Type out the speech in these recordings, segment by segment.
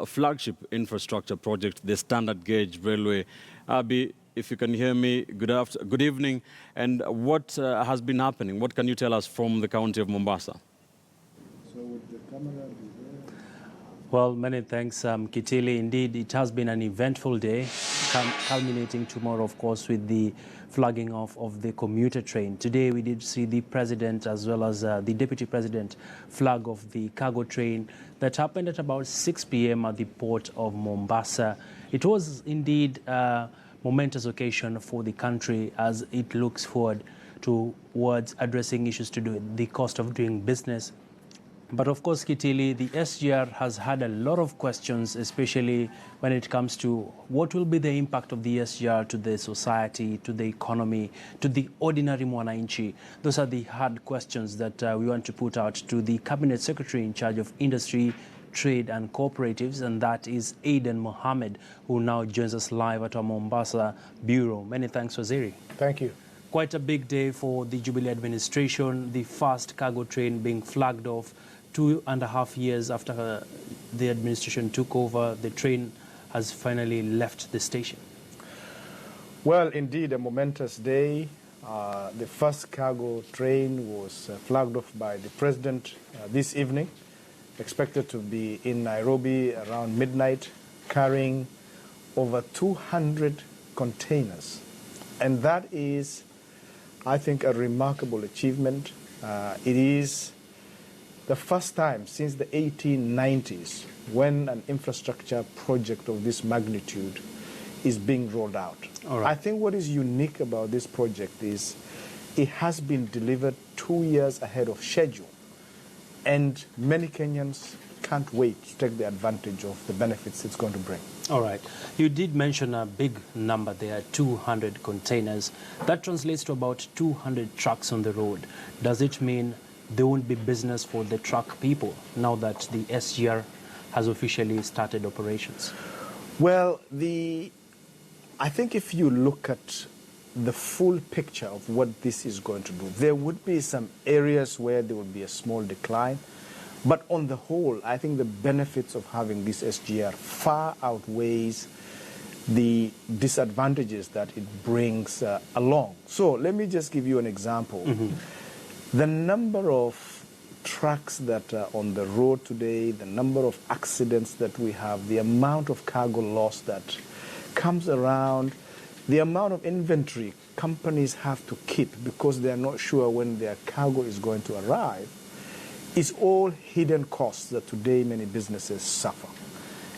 flagship infrastructure project, the standard gauge railway. Abi, if you can hear me, good evening. And what has been happening? What can you tell us from the county of Mombasa? So would the camera be there? Well, many thanks, Kitili. Indeed, it has been an eventful day, culminating tomorrow, of course, with the flagging off of the commuter train. Today, we did see the president as well as the deputy president flag off the cargo train that happened at about 6 p.m. at the port of Mombasa. It was indeed a momentous occasion for the country as it looks forward towards addressing issues to do with the cost of doing business. But of course, Kitili, the SGR has had a lot of questions, especially when it comes to what will be the impact of the SGR to the society, to the economy, to the ordinary mwananchi. Those are the hard questions that we want to put out to the Cabinet Secretary in charge of Industry, Trade and Cooperatives, and that is Adan Mohammed, who now joins us live at our Mombasa Bureau. Many thanks, Waziri. Thank you. Quite a big day for the Jubilee administration, the first cargo train being flagged off 2.5 years after the administration took over. The train has finally left the station. Well, indeed, a momentous day. The first cargo train was flagged off by the president this evening, expected to be in Nairobi around midnight, carrying over 200 containers. And that is, I think, a remarkable achievement. It is the first time since the 1890s when an infrastructure project of this magnitude is being rolled out. All right. I think what is unique about this project is it has been delivered 2 years ahead of schedule, and many Kenyans can't wait to take the advantage of the benefits it's going to bring. All right. You did mention a big number there, 200 containers. That translates to about 200 trucks on the road. Does it mean there won't be business for the truck people now that the SGR has officially started operations? Well, I think if you look at the full picture of what this is going to do, there would be some areas where there would be a small decline. But on the whole, I think the benefits of having this SGR far outweighs the disadvantages that it brings along. So let me just give you an example. The number of trucks that are on the road today, the number of accidents that we have, the amount of cargo loss that comes around, the amount of inventory companies have to keep because they are not sure when their cargo is going to arrive, is all hidden costs that today many businesses suffer.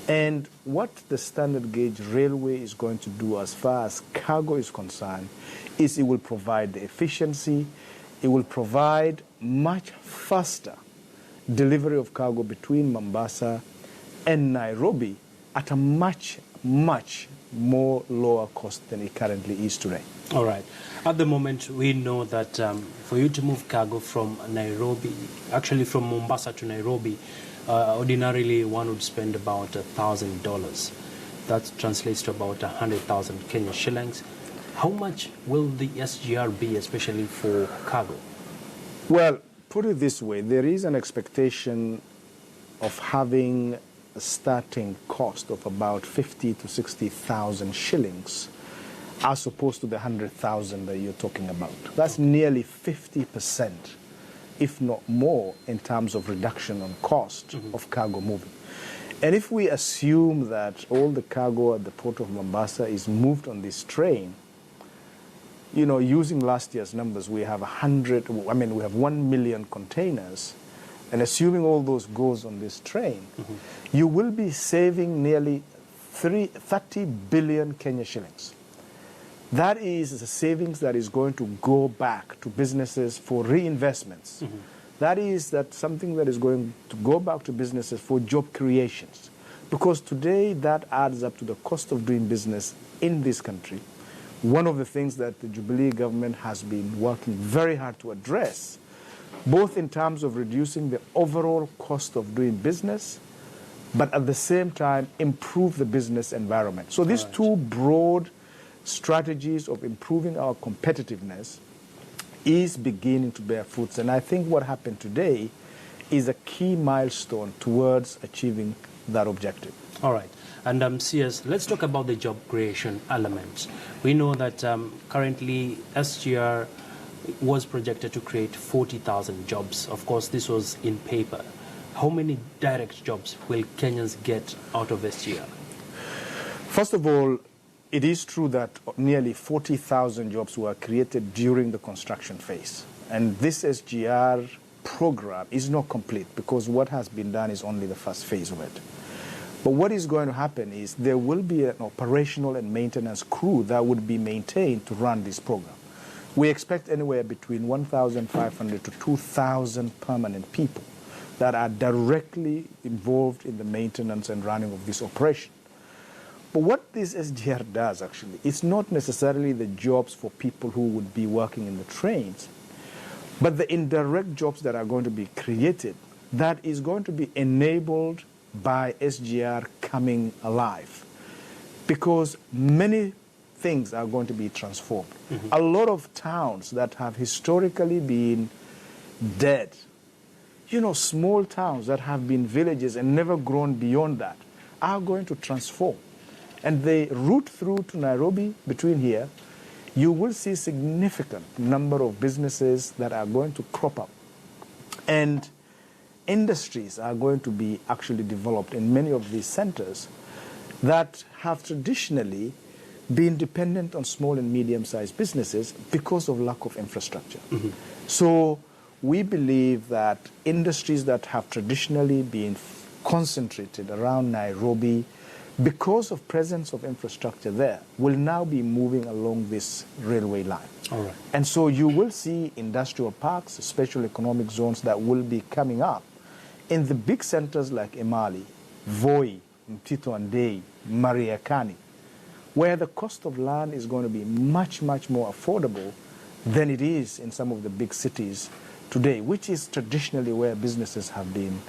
And what the standard gauge railway is going to do as far as cargo is concerned is it will provide the efficiency, it will provide much faster delivery of cargo between Mombasa and Nairobi at a much, much more lower cost than it currently is today. All right. At the moment, we know that for you to move cargo from Nairobi, actually from Mombasa to Nairobi, ordinarily one would spend about $1,000. That translates to about 100,000 Kenyan shillings. How much will the SGR be, especially for cargo? Well, put it this way, there is an expectation of having a starting cost of about 50 to 60,000 shillings as opposed to the 100,000 that you're talking about. That's nearly 50%, if not more, in terms of reduction on cost of cargo moving. And if we assume that all the cargo at the port of Mombasa is moved on this train, you know, using last year's numbers, we have 1 million containers, and assuming all those goes on this train, you will be saving nearly 30 billion Kenya shillings. That is a savings that is going to go back to businesses for reinvestments. That is something that is going to go back to businesses for job creations. Because today that adds up to the cost of doing business in this country. One of the things that the Jubilee government has been working very hard to address, both in terms of reducing the overall cost of doing business, but at the same time improve the business environment. So these two broad strategies of improving our competitiveness is beginning to bear fruits. And I think what happened today is a key milestone towards achieving that objective. All right. And CS, let's talk about the job creation element. We know that currently SGR was projected to create 40,000 jobs. Of course, this was in paper. How many direct jobs will Kenyans get out of SGR? First of all, it is true that nearly 40,000 jobs were created during the construction phase. And this SGR program is not complete because what has been done is only the first phase of it. But what is going to happen is there will be an operational and maintenance crew that would be maintained to run this program. We expect anywhere between 1,500 to 2,000 permanent people that are directly involved in the maintenance and running of this operation. But what this SGR does actually, it's not necessarily the jobs for people who would be working in the trains, but the indirect jobs that are going to be created that is going to be enabled by SGR coming alive. Because many things are going to be transformed. A lot of towns that have historically been dead, you know, small towns that have been villages and never grown beyond that, are going to transform. And the route through to Nairobi, between here, you will see significant number of businesses that are going to crop up. And industries are going to be actually developed in many of these centers that have traditionally been dependent on small and medium-sized businesses because of lack of infrastructure. So we believe that industries that have traditionally been concentrated around Nairobi, because of presence of infrastructure there, will now be moving along this railway line. All right. And so you will see industrial parks, special economic zones that will be coming up in the big centers like Emali, Voi, Mtito Andei, Mariakani, where the cost of land is going to be much, much more affordable than it is in some of the big cities today, which is traditionally where businesses have been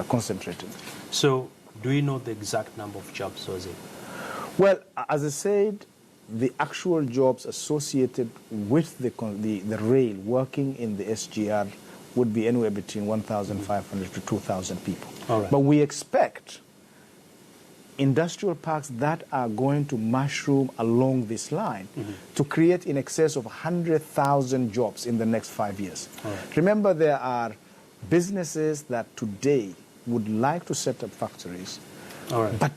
concentrated. So, do you know the exact number of jobs, Ozzy? Well, as I said, the actual jobs associated with the rail working in the SGR would be anywhere between 1,500 to 2,000 people. All right. But we expect industrial parks that are going to mushroom along this line to create in excess of 100,000 jobs in the next 5 years. Right. Remember, there are businesses that today would like to set up factories, but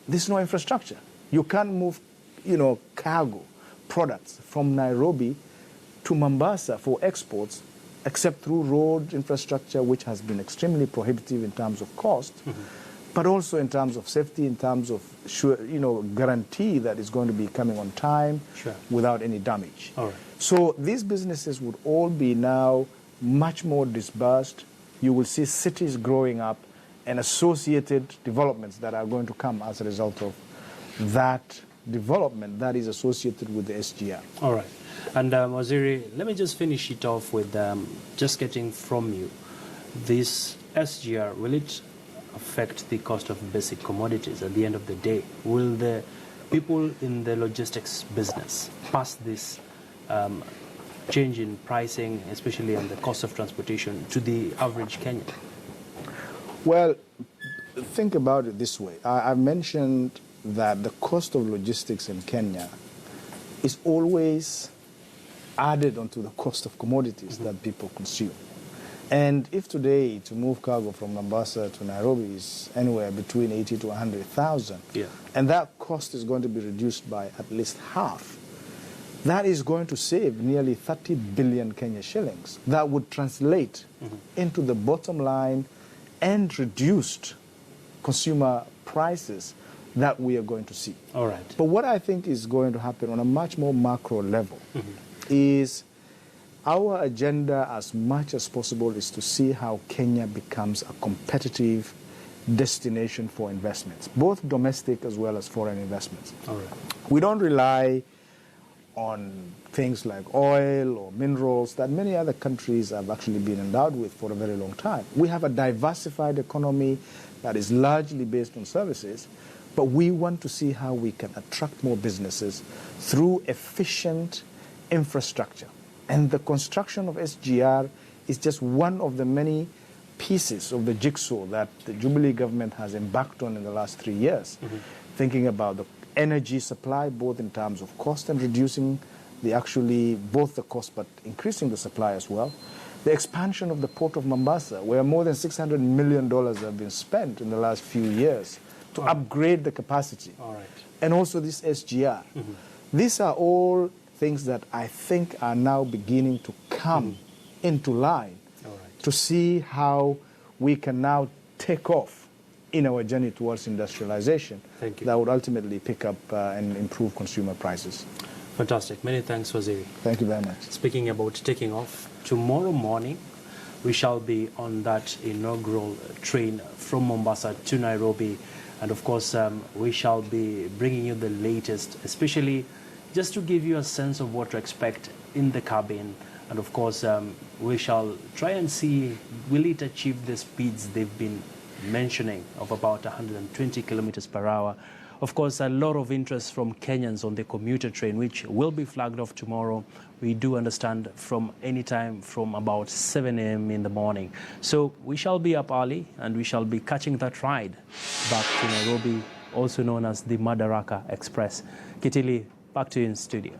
there's no infrastructure. You can't move, you know, cargo, products from Nairobi to Mombasa for exports except through road infrastructure, which has been extremely prohibitive in terms of cost, but also in terms of safety, in terms of guarantee that it's going to be coming on time without any damage. All right. So these businesses would all be now much more dispersed. You will see cities growing up and associated developments that are going to come as a result of that development that is associated with the SGR. All right. And Waziri, let me just finish it off with just getting from you, this SGR, will it affect the cost of basic commodities at the end of the day? Will the people in the logistics business pass this change in pricing, especially on the cost of transportation, to the average Kenyan? Well, think about it this way. I mentioned that the cost of logistics in Kenya is always added onto the cost of commodities that people consume. And if today to move cargo from Mombasa to Nairobi is anywhere between 80 to 100,000, and that cost is going to be reduced by at least half, that is going to save nearly 30 billion Kenya shillings. That would translate into the bottom line and reduced consumer prices that we are going to see. All right. But what I think is going to happen on a much more macro level is our agenda, as much as possible, is to see how Kenya becomes a competitive destination for investments, both domestic as well as foreign investments. All right. We don't rely on things like oil or minerals that many other countries have actually been endowed with for a very long time. We have a diversified economy that is largely based on services, but we want to see how we can attract more businesses through efficient infrastructure. And the construction of SGR is just one of the many pieces of the jigsaw that the Jubilee government has embarked on in the last 3 years, thinking about the energy supply, both in terms of cost and reducing both the cost but increasing the supply as well. The expansion of the port of Mombasa, where more than $600 million have been spent in the last few years to upgrade the capacity. All right. And also this SGR. These are all things that I think are now beginning to come into line to see how we can now take off in our journey towards industrialization. Thank you. That would ultimately pick up and improve consumer prices. Fantastic. Many thanks, Waziri. Thank you very much. Speaking about taking off, tomorrow morning we shall be on that inaugural train from Mombasa to Nairobi. And of course, we shall be bringing you the latest, especially just to give you a sense of what to expect in the cabin. And of course, we shall try and see, will it achieve the speeds they've been mentioning of about 120 kilometers per hour. Of course, a lot of interest from Kenyans on the commuter train, which will be flagged off tomorrow. We do understand from any time from about 7 a.m. in the morning. So we shall be up early and we shall be catching that ride back to Nairobi, also known as the Madaraka Express. Kitili, back to you in studio.